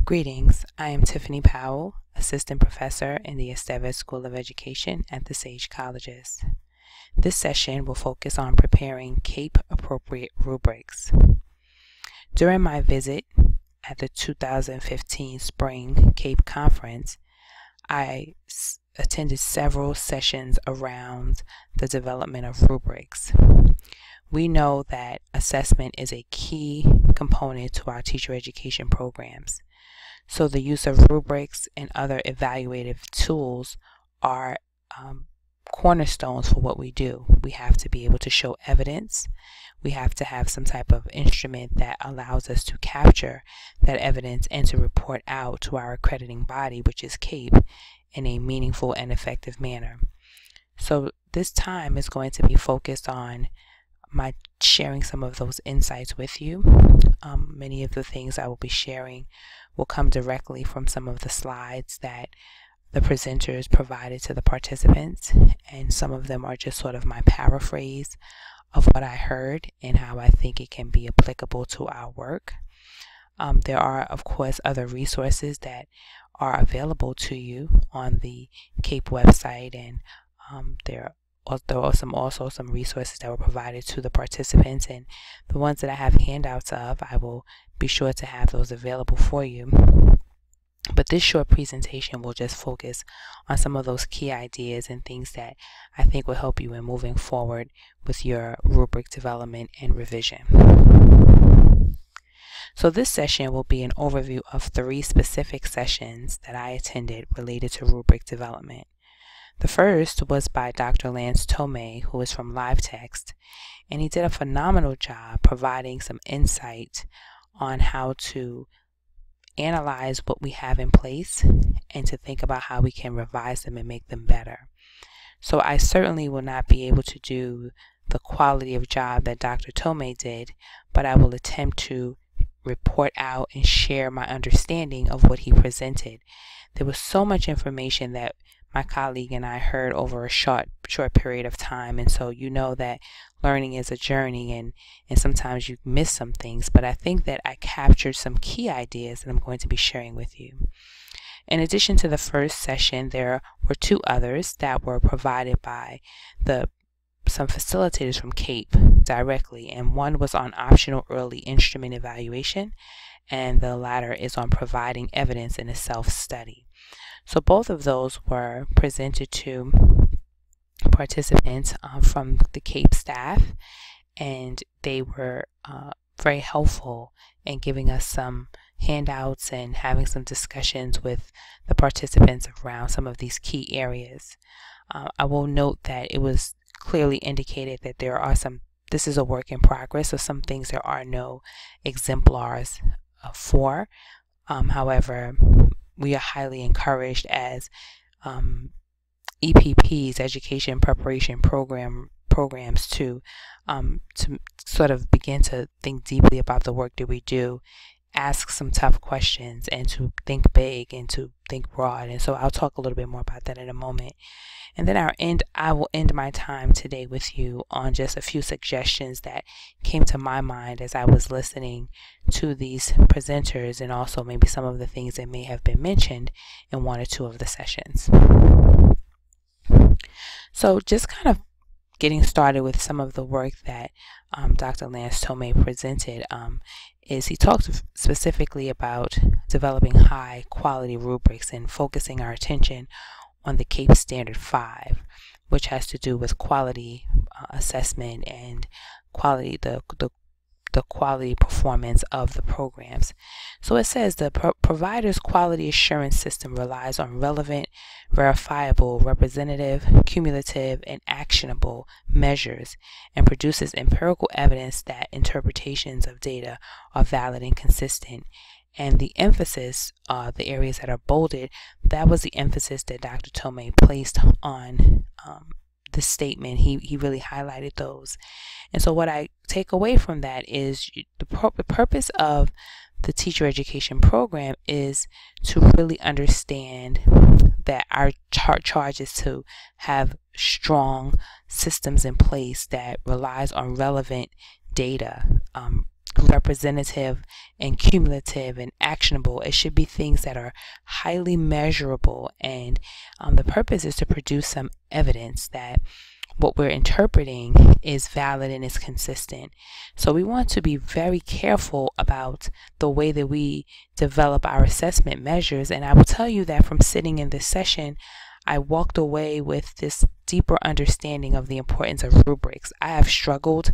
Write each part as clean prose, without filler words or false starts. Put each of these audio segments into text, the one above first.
Greetings, I am Tiffany Powell, Assistant Professor in the Estevez School of Education at the Sage Colleges. This session will focus on preparing CAEP-appropriate rubrics. During my visit at the 2015 Spring CAEP Conference, I attended several sessions around the development of rubrics. We know that assessment is a key component to our teacher education programs. So the use of rubrics and other evaluative tools are cornerstones for what we do. We have to be able to show evidence. We have to have some type of instrument that allows us to capture that evidence and to report out to our accrediting body, which is CAEP, in a meaningful and effective manner. So this time is going to be focused on my sharing some of those insights with you. Many of the things I will be sharing will come directly from some of the slides that the presenters provided to the participants, and some of them are just sort of my paraphrase of what I heard and how I think it can be applicable to our work. There are, of course, other resources that are available to you on the CAEP website, and there are also some resources that were provided to the participants, and the ones that I have handouts of, I will be sure to have those available for you. But this short presentation will just focus on some of those key ideas and things that I think will help you in moving forward with your rubric development and revision. So this session will be an overview of 3 specific sessions that I attended related to rubric development. The first was by Dr. Lance Tomei, who is from LiveText, and he did a phenomenal job providing some insight on how to analyze what we have in place and to think about how we can revise them and make them better. So I certainly will not be able to do the quality of job that Dr. Tomei did, but I will attempt to report out and share my understanding of what he presented. There was so much information that my colleague and I heard over a short period of time, and so you know that learning is a journey, and sometimes you miss some things, but I think that I captured some key ideas that I'm going to be sharing with you. In addition to the first session, there were 2 others that were provided by some facilitators from CAEP directly, and one was on optional early instrument evaluation, and the latter is on providing evidence in a self-study. So both of those were presented to participants from the CAEP staff, and they were very helpful in giving us some handouts and having some discussions with the participants around some of these key areas. I will note that it was clearly indicated that this is a work in progress, so some things there are no exemplars for. However, we are highly encouraged as EPPs, Education Preparation Programs, to sort of begin to think deeply about the work that we do, ask some tough questions, and to think big and to think broad. And so I'll talk a little bit more about that in a moment. And then I will end my time today with you on just a few suggestions that came to my mind as I was listening to these presenters, and also maybe some of the things that may have been mentioned in 1 or 2 of the sessions. So just kind of getting started with some of the work that Dr. Lance Tomei presented, is he talked specifically about developing high quality rubrics and focusing our attention on the CAEP Standard 5, which has to do with quality assessment and quality, the quality performance of the programs. So it says the provider's quality assurance system relies on relevant, verifiable, representative, cumulative, and actionable measures, and produces empirical evidence that interpretations of data are valid and consistent. And the emphasis, the areas that are bolded, that was the emphasis that Dr. Tomei placed on the statement. He really highlighted those. And so what I take away from that is the purpose of the teacher education program is to really understand that our charge is to have strong systems in place that relies on relevant data, representative and cumulative and actionable. It should be things that are highly measurable, and the purpose is to produce some evidence that what we're interpreting is valid and is consistent. So we want to be very careful about the way that we develop our assessment measures. And I will tell you that from sitting in this session, I walked away with this deeper understanding of the importance of rubrics. I have struggled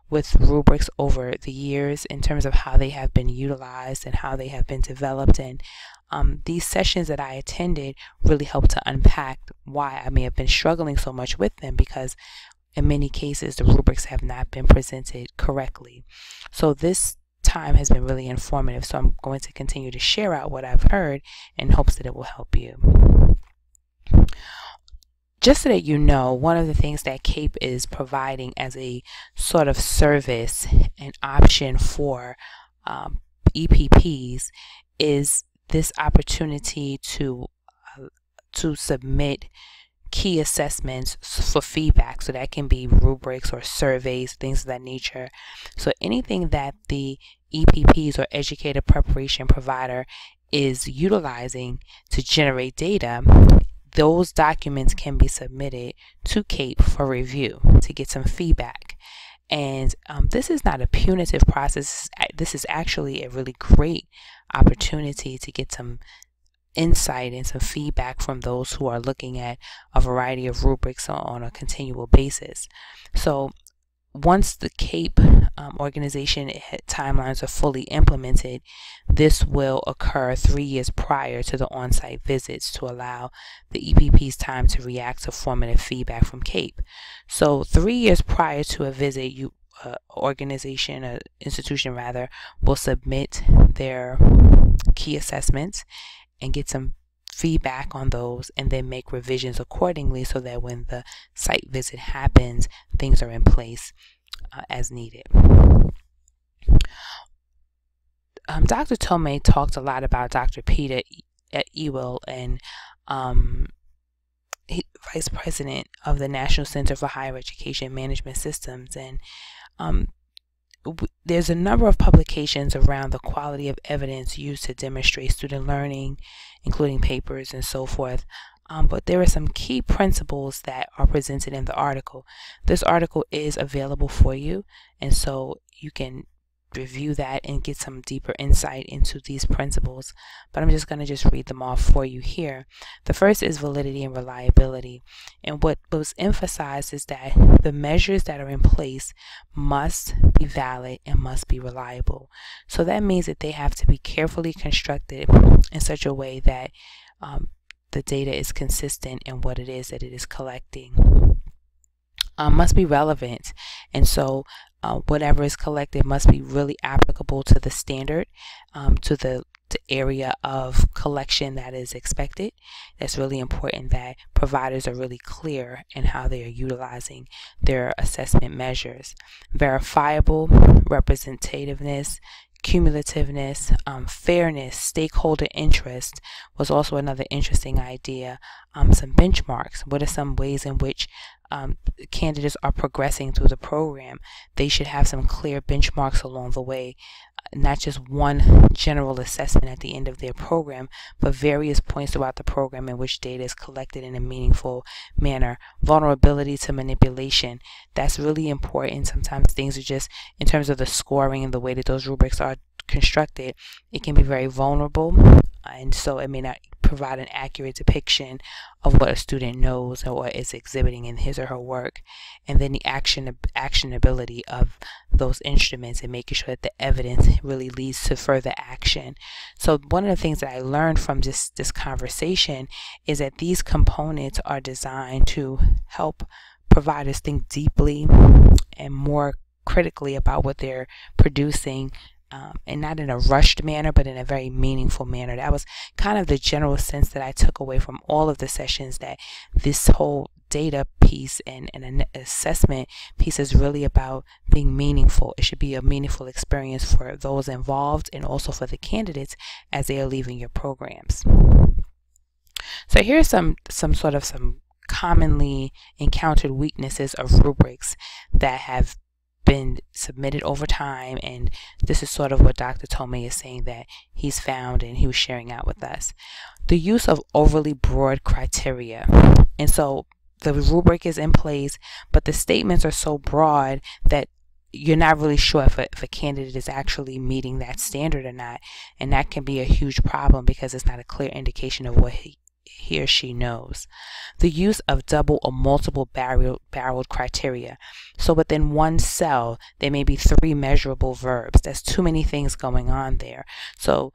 with rubrics over the years in terms of how they have been utilized and how they have been developed, and these sessions that I attended really helped to unpack why I may have been struggling so much with them, because in many cases the rubrics have not been presented correctly. So this time has been really informative, so I'm going to continue to share out what I've heard in hopes that it will help you. Just so that you know, one of the things that CAEP is providing as a sort of service and option for EPPs is this opportunity to submit key assessments for feedback. So that can be rubrics or surveys, things of that nature. So anything that the EPPs or educator preparation provider is utilizing to generate data, those documents can be submitted to CAEP for review to get some feedback. And this is not a punitive process. This is actually a really great opportunity to get some insight and some feedback from those who are looking at a variety of rubrics on a continual basis. So once the CAEP organization timelines are fully implemented, this will occur 3 years prior to the on-site visits to allow the EPP's time to react to formative feedback from CAEP. So 3 years prior to a visit, organization, an institution rather, will submit their key assessments and get some feedback on those, and then make revisions accordingly so that when the site visit happens, things are in place as needed. Dr. Tomei talked a lot about Dr. Peter Ewell, and Vice President of the National Center for Higher Education Management Systems, and there's a number of publications around the quality of evidence used to demonstrate student learning, including papers and so forth. But there are some key principles that are presented in the article. This article is available for you, and so you can review that and get some deeper insight into these principles, but I'm just going to read them off for you here. The first is validity and reliability, and what was emphasized is that the measures that are in place must be valid and must be reliable. So that means that they have to be carefully constructed in such a way that the data is consistent in what it is that it is collecting. Must be relevant, and so whatever is collected must be really applicable to the standard, to the area of collection that is expected. That's really important that providers are really clear in how they are utilizing their assessment measures. Verifiable, representativeness, cumulativeness, fairness, stakeholder interest was also another interesting idea. Some benchmarks. What are some ways in which candidates are progressing through the program? They should have some clear benchmarks along the way, not just one general assessment at the end of their program, but various points throughout the program in which data is collected in a meaningful manner. Vulnerability to manipulation. That's really important. Sometimes things are just, in terms of the scoring and the way that those rubrics are constructed, it can be very vulnerable, and so it may not provide an accurate depiction of what a student knows or is exhibiting in his or her work. And then the actionability of those instruments and making sure that the evidence really leads to further action. So one of the things that I learned from this conversation is that these components are designed to help providers think deeply and more critically about what they're producing, and not in a rushed manner, but in a very meaningful manner. That was kind of the general sense that I took away from all of the sessions, that this whole data piece and an assessment piece is really about being meaningful. It should be a meaningful experience for those involved and also for the candidates as they are leaving your programs. So here's some commonly encountered weaknesses of rubrics that have been submitted over time, and this is sort of what Dr. Tomei is saying that he's found and he was sharing out with us. The use of overly broad criteria. And so the rubric is in place, but the statements are so broad that you're not really sure if a candidate is actually meeting that standard or not, and that can be a huge problem because it's not a clear indication of what he or she knows. The use of double or multiple barreled criteria. So within one cell, there may be 3 measurable verbs. That's too many things going on there. So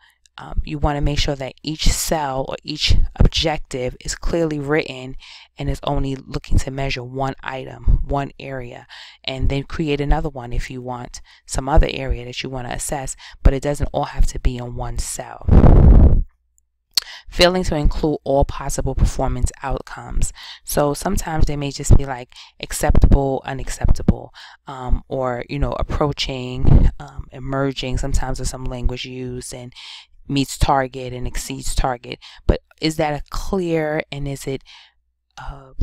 you want to make sure that each cell or each objective is clearly written and is only looking to measure one item, one area, and then create another one if you want some other area that you want to assess, but it doesn't all have to be in one cell. Failing to include all possible performance outcomes. So sometimes they may just be like acceptable, unacceptable, or approaching, emerging. Sometimes there's some language used, and meets target and exceeds target. But is that a clear, and is it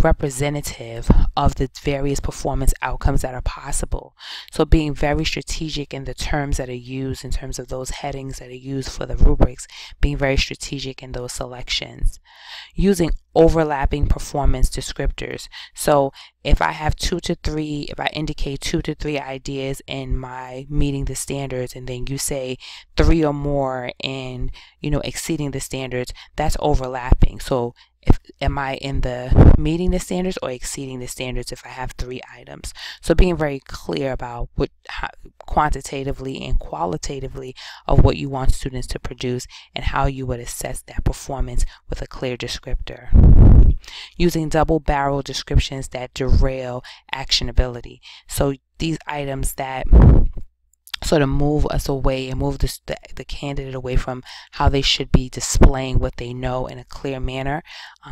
representative of the various performance outcomes that are possible? So being very strategic in the terms that are used, in terms of those headings that are used for the rubrics, being very strategic in those selections. Using overlapping performance descriptors. So if I have 2 to 3, if I indicate 2 to 3 ideas in my meeting the standards, and then you say 3 or more and exceeding the standards, that's overlapping. So am I in the meeting the standards or exceeding the standards if I have 3 items? So being very clear about quantitatively and qualitatively of what you want students to produce and how you would assess that performance with a clear descriptor. Using double-barrel descriptions that derail actionability. So these items that sort of move us away and move the candidate away from how they should be displaying what they know in a clear manner.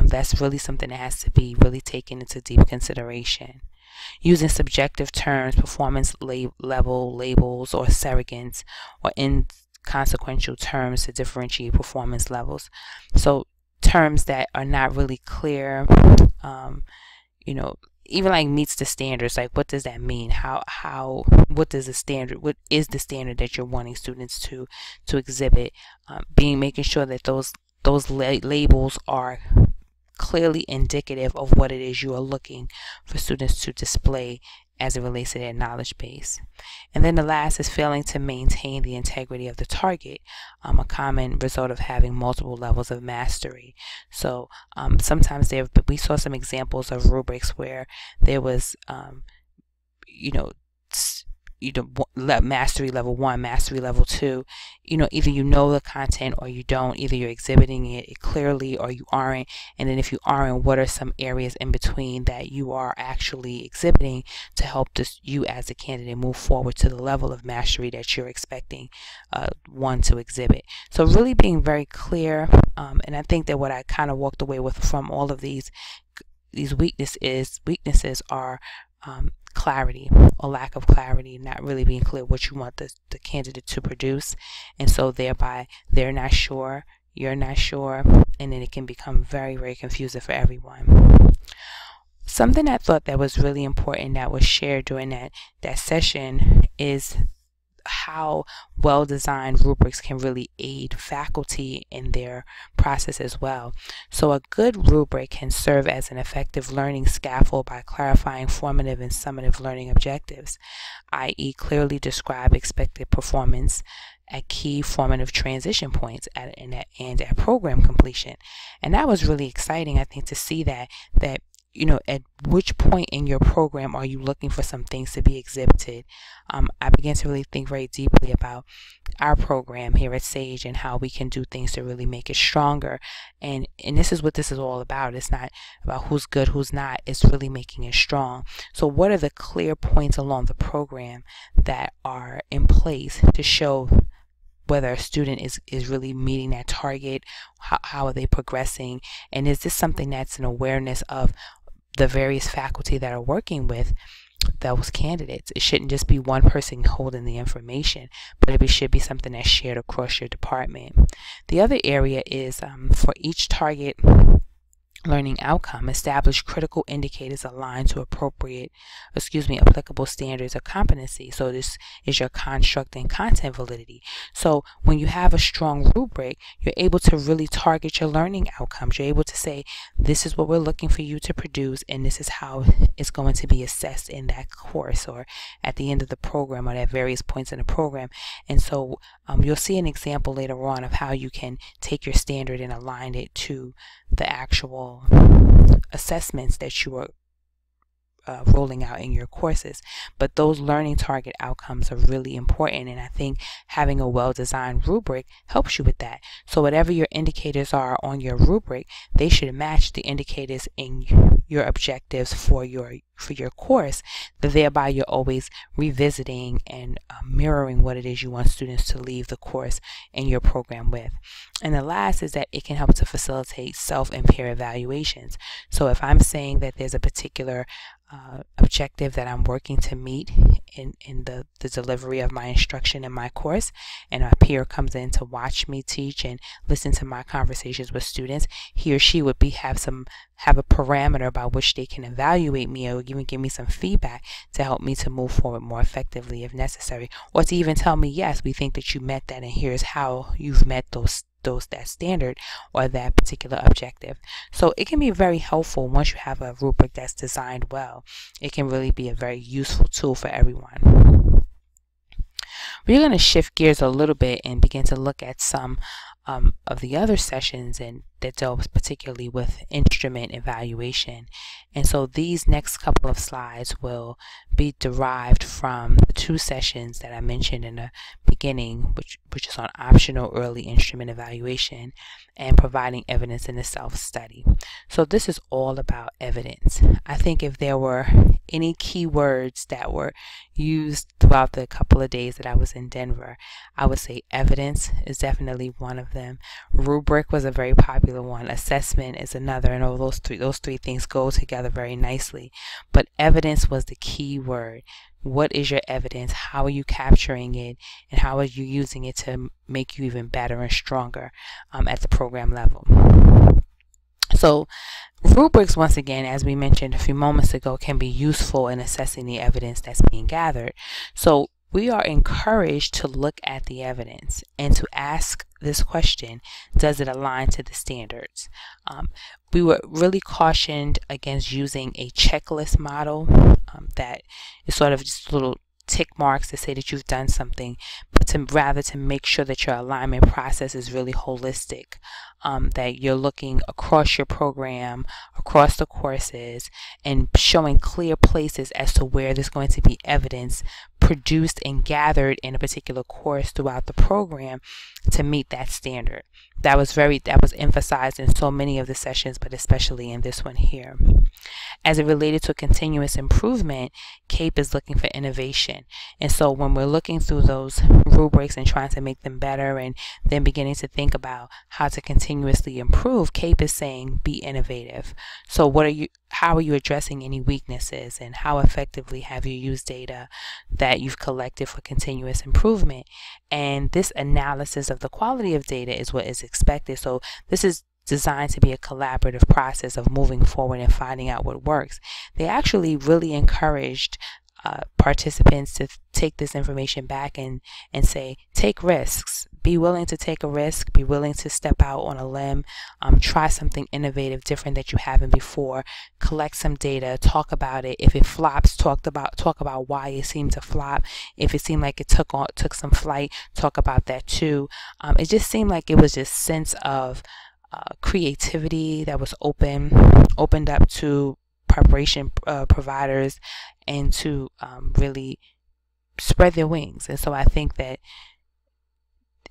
That's really something that has to be really taken into deep consideration. Using subjective terms, performance level labels, or surrogates, or inconsequential terms to differentiate performance levels. So terms that are not really clear, even like meets the standards, like what does that mean? What is the standard that you're wanting students to exhibit? Making sure that those labels are clearly indicative of what it is you are looking for students to display as it relates to their knowledge base. And then the last is failing to maintain the integrity of the target, a common result of having multiple levels of mastery. So we saw some examples of rubrics where there was mastery level 1, mastery level 2. Either you know the content or you don't. Either you're exhibiting it clearly or you aren't. And then if you aren't, what are some areas in between that you are actually exhibiting to help you as a candidate move forward to the level of mastery that you're expecting one to exhibit. So really being very clear, and I think that what I kind of walked away with from all of these weaknesses are clarity or lack of clarity, not really being clear what you want the candidate to produce, and so thereby they're not sure, you're not sure, and then it can become very, very confusing for everyone. Something I thought that was really important that was shared during that session is how well-designed rubrics can really aid faculty in their process as well. So a good rubric can serve as an effective learning scaffold by clarifying formative and summative learning objectives, i.e. clearly describe expected performance at key formative transition points and at program completion. And that was really exciting, I think, to see that at which point in your program are you looking for some things to be exhibited. I began to really think very deeply about our program here at Sage and how we can do things to really make it stronger. And this is what this is all about. It's not about who's good, who's not. It's really making it strong. So what are the clear points along the program that are in place to show whether a student is really meeting that target? How are they progressing? And is this something that's an awareness of the various faculty that are working with those candidates? It shouldn't just be one person holding the information, but it should be something that's shared across your department. The other area is for each target learning outcome. Establish critical indicators aligned to applicable standards of competency. So this is your construct and content validity. So when you have a strong rubric, you're able to really target your learning outcomes. You're able to say, this is what we're looking for you to produce, and this is how it's going to be assessed in that course or at the end of the program or at various points in the program. And so you'll see an example later on of how you can take your standard and align it to the actual assessments that you are rolling out in your courses. But those learning target outcomes are really important, and I think having a well-designed rubric helps you with that. So whatever your indicators are on your rubric, they should match the indicators in your objectives for your course, but thereby you're always revisiting and mirroring what it is you want students to leave the course in your program with. And the last is that it can help to facilitate self and peer evaluations. So if I'm saying that there's a particular objective that I'm working to meet in the delivery of my instruction in my course, and a peer comes in to watch me teach and listen to my conversations with students, he or she would have a parameter by which they can evaluate me or even give me some feedback to help me to move forward more effectively if necessary, or to even tell me, yes, we think that you met that, and here's how you've met that standard or that particular objective. So it can be very helpful once you have a rubric that's designed well. It can really be a very useful tool for everyone. We're going to shift gears a little bit and begin to look at some of the other sessions and that deals particularly with instrument evaluation. And so these next couple of slides will be derived from the two sessions that I mentioned in the beginning, which is on optional early instrument evaluation and providing evidence in the self-study. So this is all about evidence. I think if there were any keywords that were used throughout the couple of days that I was in Denver, I would say evidence is definitely one of them. Rubric was a very popular one. Assessment is another, and all those three things go together very nicely. But evidence was the key word. What is your evidence? How are you capturing it? And how are you using it to make you even better and stronger at the program level? So rubrics, once again, as we mentioned a few moments ago, can be useful in assessing the evidence that's being gathered. So we are encouraged to look at the evidence and to ask this question: does it align to the standards? We were really cautioned against using a checklist model that is sort of just little tick marks to say that you've done something, but rather to make sure that your alignment process is really holistic, that you're looking across your program, across the courses, and showing clear places as to where there's going to be evidence produced and gathered in a particular course throughout the program to meet that standard. That was emphasized in so many of the sessions, but especially in this one here. As it related to continuous improvement, CAEP is looking for innovation. And so when we're looking through those rubrics and trying to make them better and then beginning to think about how to continuously improve, CAEP is saying be innovative. So how are you addressing any weaknesses, and how effectively have you used data that you've collected for continuous improvement? And this analysis of the quality of data is what is expected. So this is designed to be a collaborative process of moving forward and finding out what works. They actually really encouraged participants to take this information back and say, take risks. Be willing to take a risk, be willing to step out on a limb, try something innovative, different that you haven't before, collect some data, talk about it. If it flops, talk about why it seemed to flop. If it seemed like it took some flight, talk about that too. It just seemed like it was just sense of creativity that was opened up to preparation providers and to really spread their wings. And so I think that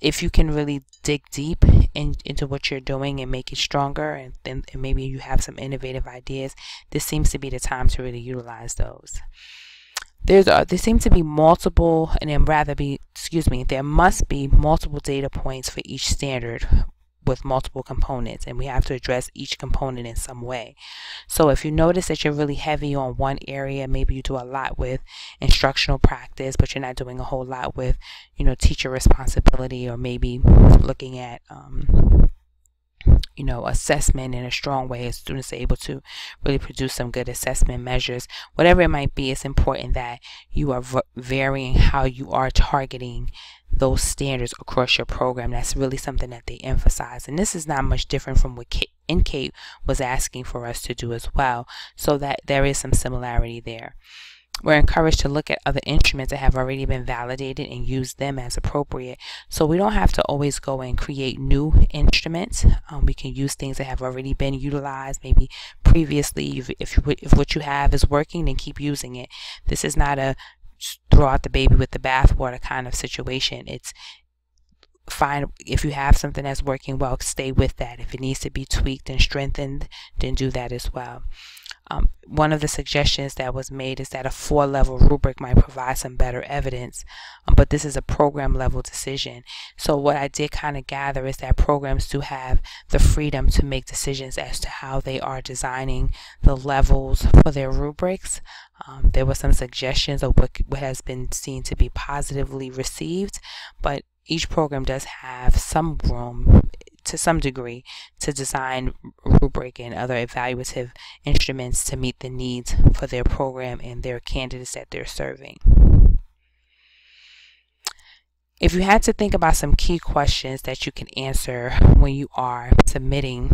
if you can really dig deep into what you're doing and make it stronger, and maybe you have some innovative ideas, this seems to be the time to really utilize those. There seem to be multiple, and there must be multiple data points for each standard with multiple components, and we have to address each component in some way. So if you notice that you're really heavy on one area, maybe you do a lot with instructional practice, but you're not doing a whole lot with, teacher responsibility, or maybe looking at assessment in a strong way, as students are able to really produce some good assessment measures, whatever it might be, it's important that you are varying how you are targeting those standards across your program. That's really something that they emphasize, and this is not much different from what CAEP was asking for us to do as well, so that there is some similarity there. We're encouraged to look at other instruments that have already been validated and use them as appropriate. So we don't have to always go and create new instruments. We can use things that have already been utilized, maybe previously. If what you have is working, then keep using it. This is not a throw out the baby with the bathwater kind of situation. It's fine if you have something that's working well, stay with that. If it needs to be tweaked and strengthened, then do that as well. One of the suggestions that was made is that a 4-level rubric might provide some better evidence, but this is a program level decision. So what I did kind of gather is that programs do have the freedom to make decisions as to how they are designing the levels for their rubrics. There were some suggestions of what has been seen to be positively received, but each program does have some room to some degree to design rubric and other evaluative instruments to meet the needs for their program and their candidates that they're serving. If you had to think about some key questions that you can answer when you are submitting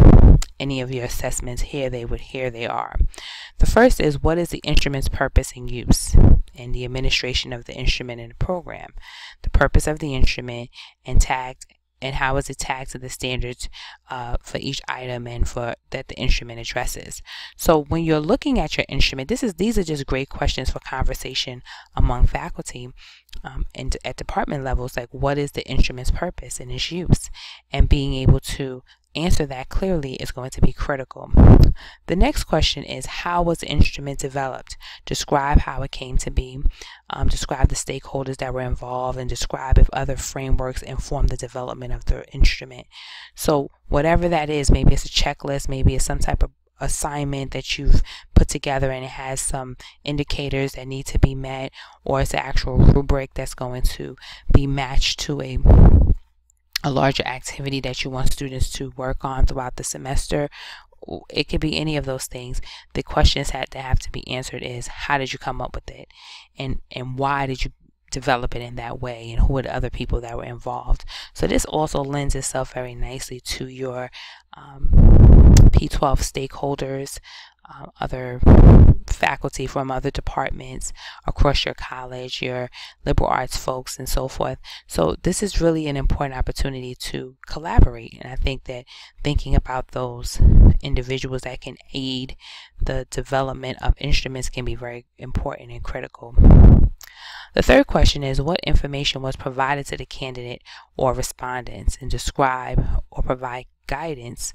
any of your assessments, here they are. The first is, what is the instrument's purpose and use, and the administration of the instrument in the program, the purpose of the instrument, and how is it tagged to the standards for each item and for that the instrument addresses. So when you're looking at your instrument, these are just great questions for conversation among faculty and at department levels, like what is the instrument's purpose and its use, and being able to answer that clearly is going to be critical. The next question is, how was the instrument developed? Describe how it came to be, describe the stakeholders that were involved, and describe if other frameworks inform the development of the instrument. So whatever that is, maybe it's a checklist, maybe it's some type of assignment that you've put together and it has some indicators that need to be met, or it's an actual rubric that's going to be matched to a larger activity that you want students to work on throughout the semester. It could be any of those things. The questions that have to be answered is, how did you come up with it, and why did you develop it in that way, and who are the other people that were involved. So this also lends itself very nicely to your P12 stakeholders, other faculty from other departments across your college, your liberal arts folks, and so forth. So this is really an important opportunity to collaborate, and I think that thinking about those individuals that can aid the development of instruments can be very important and critical. The third question is, what information was provided to the candidate or respondents, and describe or provide guidance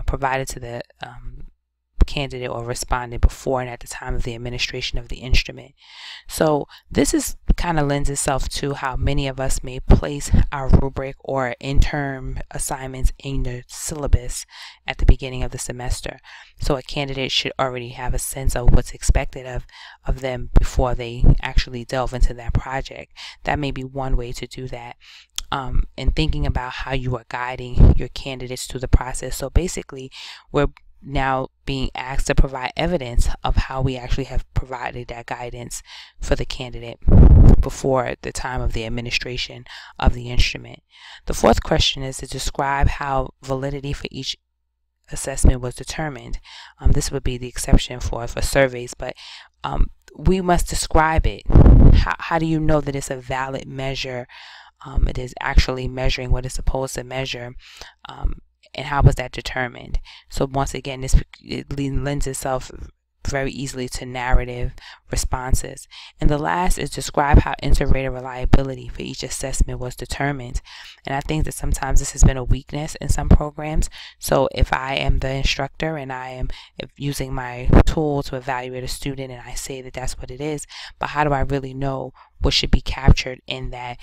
provided to the candidate or respondent before and at the time of the administration of the instrument. So this is kind of lends itself to how many of us may place our rubric or interim assignments in the syllabus at the beginning of the semester. So a candidate should already have a sense of what's expected of them before they actually delve into that project. That may be one way to do that. And thinking about how you are guiding your candidates through the process. So basically, we're now being asked to provide evidence of how we actually have provided that guidance for the candidate before the time of the administration of the instrument. The fourth question is to describe how validity for each assessment was determined. This would be the exception for surveys, but we must describe it. How do you know that it's a valid measure? It is actually measuring what it's supposed to measure, and how was that determined? So once again, it lends itself very easily to narrative responses. And the last is describe how inter-rater reliability for each assessment was determined. And I think that sometimes this has been a weakness in some programs. So if I am the instructor and I am using my tool to evaluate a student and I say that that's what it is, but how do I really know what should be captured in that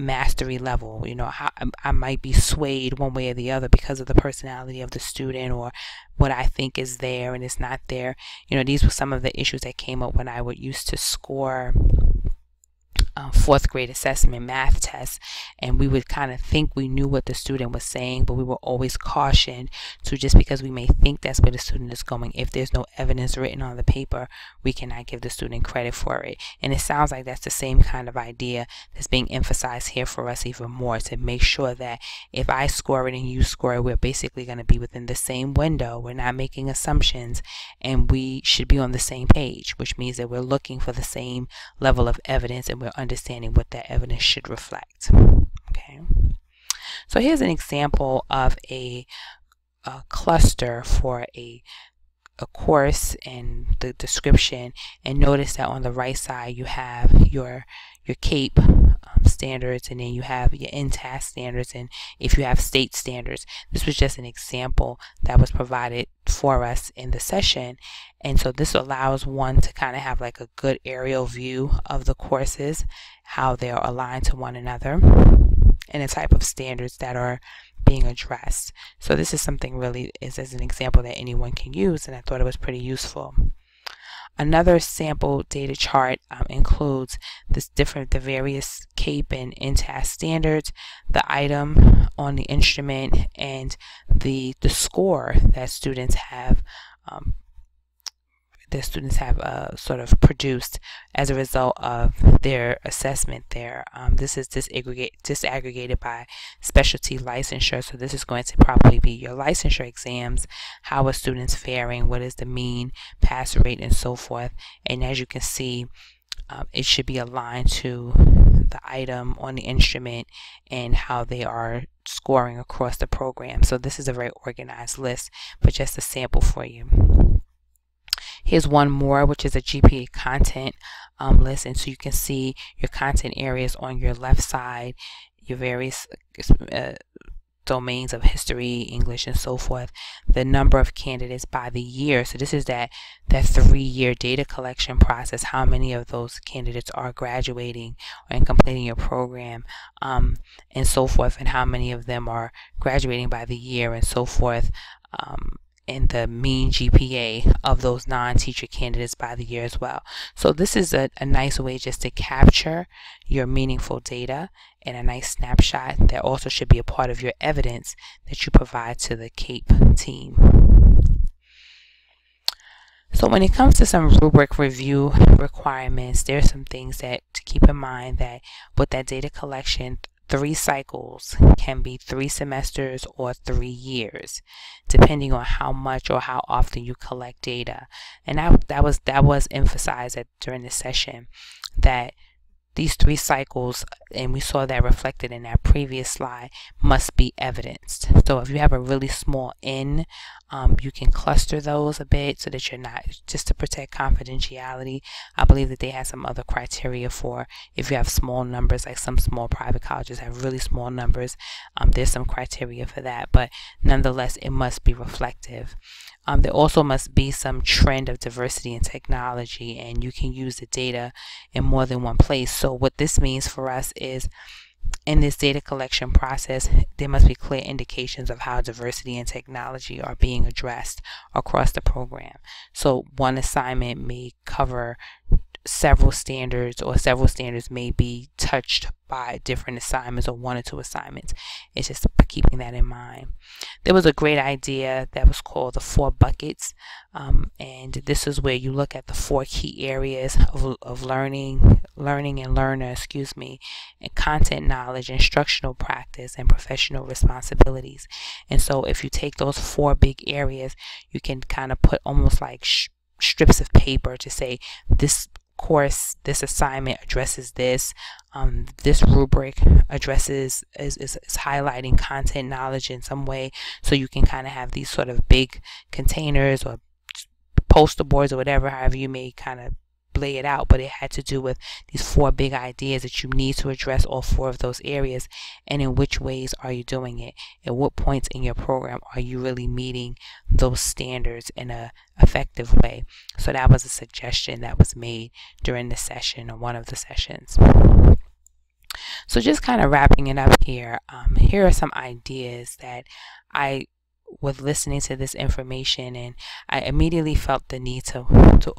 mastery level? How I might be swayed one way or the other because of the personality of the student, or what I think is there and it's not there. These were some of the issues that came up when I used to score fourth grade assessment math test, and we would kind of think we knew what the student was saying, but we were always cautioned to, just because we may think that's where the student is going, if there's no evidence written on the paper, we cannot give the student credit for it. And it sounds like that's the same kind of idea that's being emphasized here for us even more, to make sure that if I score it and you score it, we're basically going to be within the same window. We're not making assumptions, and we should be on the same page, which means that we're looking for the same level of evidence and we're understanding what that evidence should reflect. Okay, so here's an example of a cluster for a course and the description, and notice that on the right side you have your CAEP standards, and then you have your NTAS standards, and if you have state standards. This was just an example that was provided for us in the session, and so this allows one to kind of have like a good aerial view of the courses, how they are aligned to one another, and the type of standards that are being addressed. So this is something really is as an example that anyone can use, and I thought it was pretty useful. Another sample data chart includes the various CAEP and NTAS standards, the item on the instrument, and the score that students have sort of produced as a result of their assessment there. This is disaggregated by specialty licensure, so this is going to probably be your licensure exams. How are students faring? What is the mean pass rate, and so forth? And as you can see, it should be aligned to the item on the instrument and how they are scoring across the program. So this is a very organized list, but just a sample for you. Here's one more, which is a GPA content list, and so you can see your content areas on your left side, your various domains of history, English, and so forth, the number of candidates by the year. So this is that 3-year data collection process, how many of those candidates are graduating and completing your program, and so forth, and how many of them are graduating by the year, and so forth, and the mean GPA of those non-teacher candidates by the year as well. So this is a nice way just to capture your meaningful data in a nice snapshot that also should be a part of your evidence that you provide to the CAEP team. So when it comes to some rubric review requirements, there are some things that to keep in mind, that with that data collection, 3 cycles can be 3 semesters or 3 years, depending on how much or how often you collect data. And that was emphasized during the session, that these 3 cycles, and we saw that reflected in that previous slide, must be evidenced. So if you have a really small N, you can cluster those a bit so that you're not, just to protect confidentiality. I believe that they have some other criteria for if you have small numbers, like some small private colleges have really small numbers. There's some criteria for that, but nonetheless, it must be reflective. There also must be some trend of diversity in technology, and you can use the data in more than one place. So what this means for us is, in this data collection process, there must be clear indications of how diversity and technology are being addressed across the program. So one assignment may cover several standards, or several standards may be touched by different assignments, or 1 or 2 assignments. It's just keeping that in mind. There was a great idea that was called the 4 buckets, and this is where you look at the 4 key areas of learning and learner, and content knowledge, instructional practice, and professional responsibilities. And so if you take those 4 big areas, you can kind of put almost like strips of paper to say, this course, this assignment addresses this, this rubric addresses is highlighting content knowledge in some way. So you can kind of have these sort of big containers or poster boards or whatever, however you may kind of lay it out, but it had to do with these 4 big ideas that you need to address all 4 of those areas, and in which ways are you doing it, at what points in your program are you really meeting those standards in a effective way. So that was a suggestion that was made during the session, or one of the sessions. So just kind of wrapping it up here, here are some ideas that I with listening to this information, and I immediately felt the need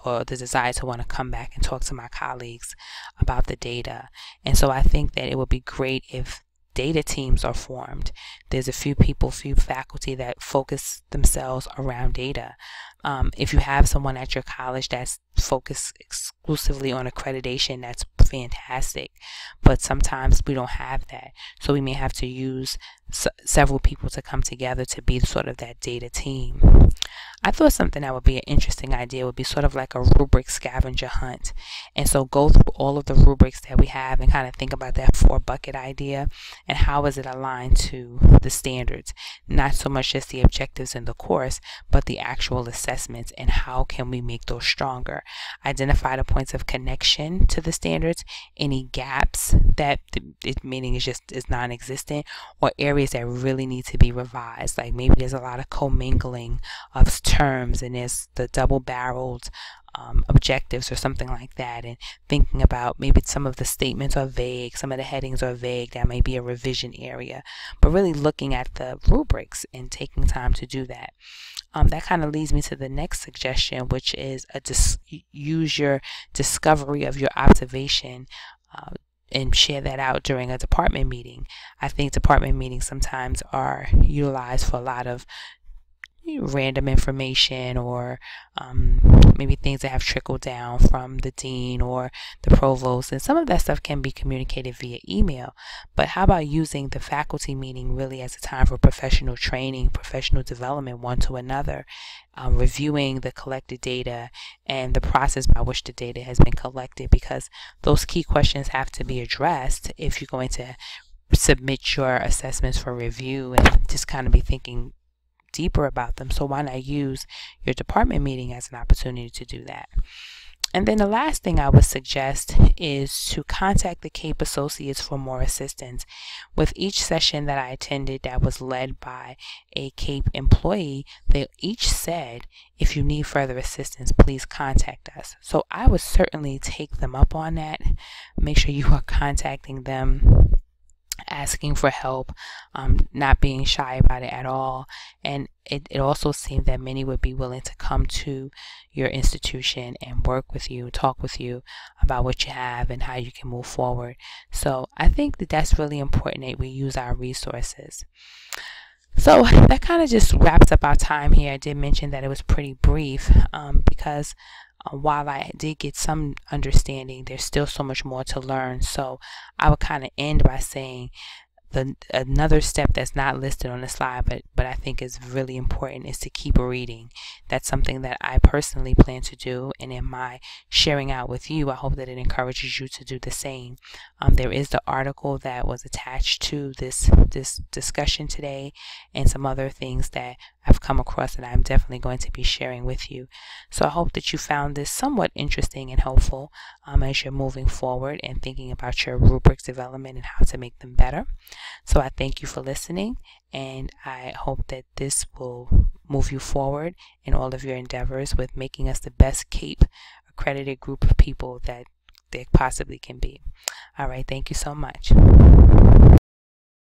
or the desire to want to come back and talk to my colleagues about the data. And so I think that it would be great if data teams are formed. There's a few faculty that focus themselves around data. If you have someone at your college that's focused exclusively on accreditation, that's fantastic. But sometimes we don't have that. So we may have to use several people to come together to be sort of that data team. I thought something that would be an interesting idea would be sort of like a rubric scavenger hunt. And so go through all of the rubrics that we have and kind of think about that 4-bucket idea and how is it aligned to the standards. Not so much just the objectives in the course, but the actual assessments and how can we make those stronger. Identify the points of connection to the standards, any gaps that meaning is non-existent, or areas that really need to be revised. Like maybe there's a lot of commingling of terms and there's the double-barreled objectives or something like that, and thinking about maybe some of the statements are vague, some of the headings are vague, that may be a revision area, but really looking at the rubrics and taking time to do that. That kind of leads me to the next suggestion, which is use your discovery of your observation and share that out during a department meeting. I think department meetings sometimes are utilized for a lot of random information, or maybe things that have trickled down from the dean or the provost, and some of that stuff can be communicated via email. But how about using the faculty meeting really as a time for professional training, professional development one to another, reviewing the collected data and the process by which the data has been collected, because those key questions have to be addressed if you're going to submit your assessments for review and just kind of be thinking deeper about them. So why not use your department meeting as an opportunity to do that? And then the last thing I would suggest is to contact the CAEP associates for more assistance. With each session that I attended that was led by a CAEP employee, they each said, if you need further assistance, please contact us. So I would certainly take them up on that. Make sure you are contacting them, asking for help, not being shy about it at all. And it also seemed that many would be willing to come to your institution and work with you, talk with you about what you have and how you can move forward. So I think that that's really important that we use our resources. So that kind of just wraps up our time here. I did mention that it was pretty brief because while I did get some understanding, there's still so much more to learn. So I would kind of end by saying another step that's not listed on the slide, but I think is really important, is to keep reading. That's something that I personally plan to do, and in my sharing out with you, I hope that it encourages you to do the same. There is the article that was attached to this discussion today, and some other things that I've come across that I'm definitely going to be sharing with you. So I hope that you found this somewhat interesting and helpful as you're moving forward and thinking about your rubrics development and how to make them better. So I thank you for listening, and I hope that this will move you forward in all of your endeavors with making us the best CAEP accredited group of people that there possibly can be. All right, thank you so much.